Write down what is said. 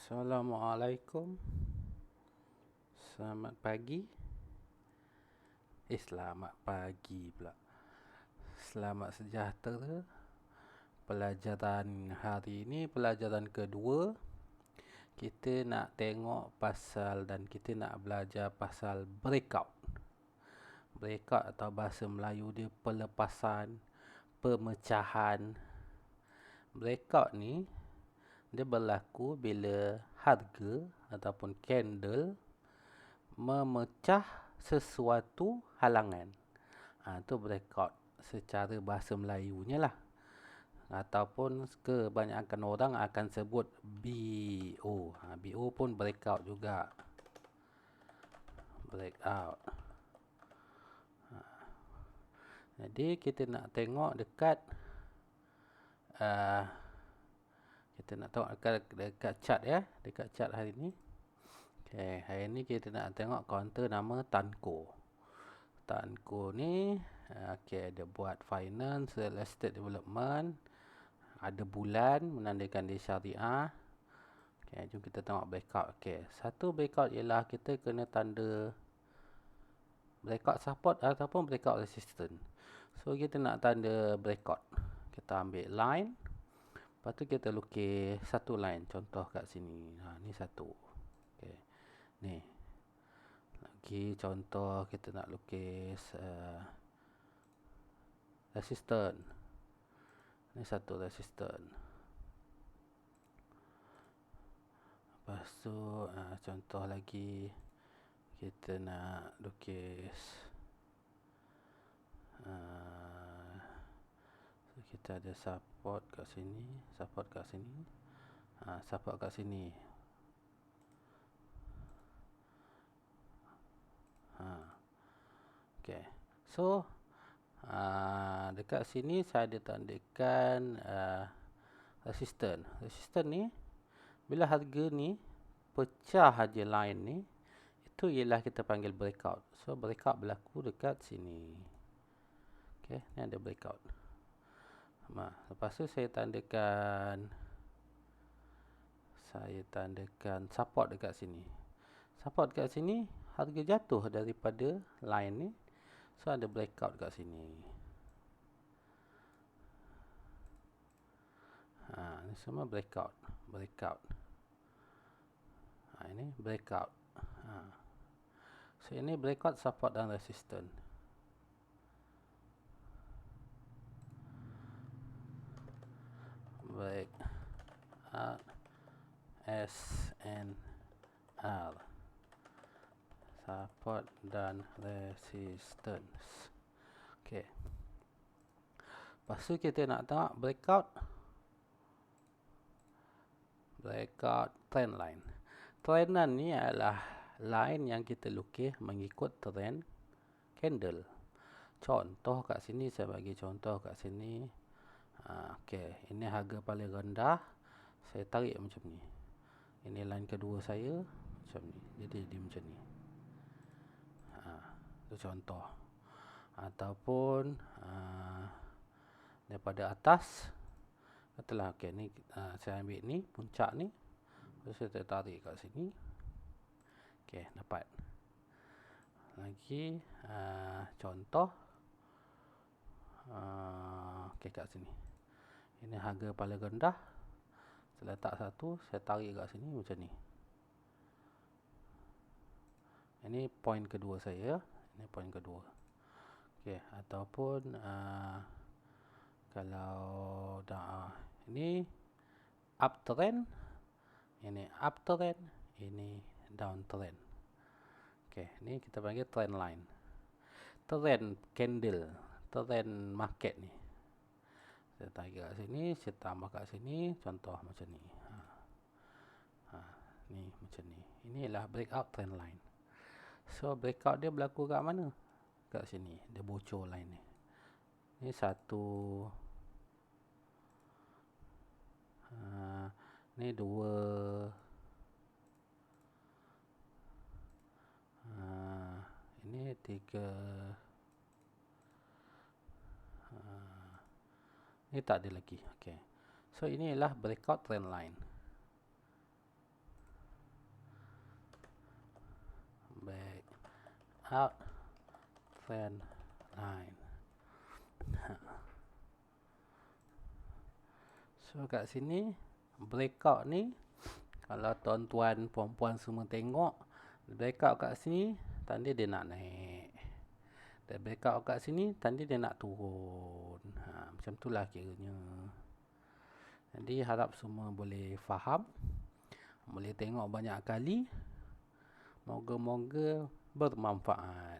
Assalamualaikum. Selamat pagi. Selamat pagi pula. Selamat sejahtera. Pelajaran hari ini pelajaran kedua. Kita nak tengok pasal dan kita nak belajar pasal breakout. Breakout atau bahasa Melayu dia pelepasan, pemecahan. Breakout ni dia berlaku bila harga ataupun candle memecah sesuatu halangan. Itu breakout secara bahasa Melayunya lah. Ataupun kebanyakan orang akan sebut BO. BO pun breakout juga. Breakout. Jadi kita nak tengok dekat dekat chart ya, dekat chart hari ni. Okey, hari ni kita nak tengok kaunter nama Tanco. Tanco ni ada buat finance, real estate development, ada bulan menandakan dia syariah. Jom kita tengok breakout. Satu breakout ialah kita kena tanda breakout support ataupun breakout resistance. So kita nak tanda breakout, kita ambil line. Lepas tu kita lukis satu line. Contoh kat sini. Ni satu. Ni. Lagi contoh kita nak lukis resistance. Ni satu resistance. Lepas tu contoh lagi kita nak lukis kita ada support kat sini, support kat sini, support kat sini. So dekat sini saya ada tandakan resistance. Resistance ni bila harga ni pecah aja line ni, itu ialah kita panggil breakout. So breakout berlaku dekat sini. Ni ada breakout. Lepas tu saya tandakan support dekat sini. Support dekat sini harga jatuh daripada line ni. So ada breakout kat sini. Ni semua breakout. Ini breakout. So ini breakout, support dan resistance. Breakout SNR. Support dan resistance. Lepas tu kita nak tengok breakout trend line. Trend line ni adalah line yang kita lukis mengikut trend candle. Contoh kat sini, saya bagi contoh kat sini. Ini harga paling rendah. Saya tarik macam ni. Ini line kedua saya macam ni. Jadi dia macam ni. Itu contoh. Ataupun daripada atas, katalah ni saya ambil ni puncak ni, terus saya tarik kat sini. Dapat. Lagi contoh kat sini. Ini harga paling rendah. Saya letak satu, saya tarik kat sini macam ni. Ini poin kedua saya. Ini poin kedua. Ataupun kalau ini uptrend, ini uptrend, ini downtrend. Ni kita panggil trend line. Trend candle, trend market ni. Saya tarik kat sini, saya tambah kat sini, contoh macam ni. Ni macam ni. Inilah breakout trend line. So breakout dia berlaku kat mana? Kat sini. Dia bocor line ni. Ni satu. Ni dua. Ini tiga. Ni tak ada lagi. So inilah breakout trend line. out trend line. So kat sini breakout ni, kalau tuan-tuan puan-puan semua tengok, breakout kat sini tanda dia nak naik, dan breakout kat sini tanda dia nak turun. Macam tu lah kiranya. Jadi harap semua boleh faham, boleh tengok banyak kali. Moga-moga bermanfaat.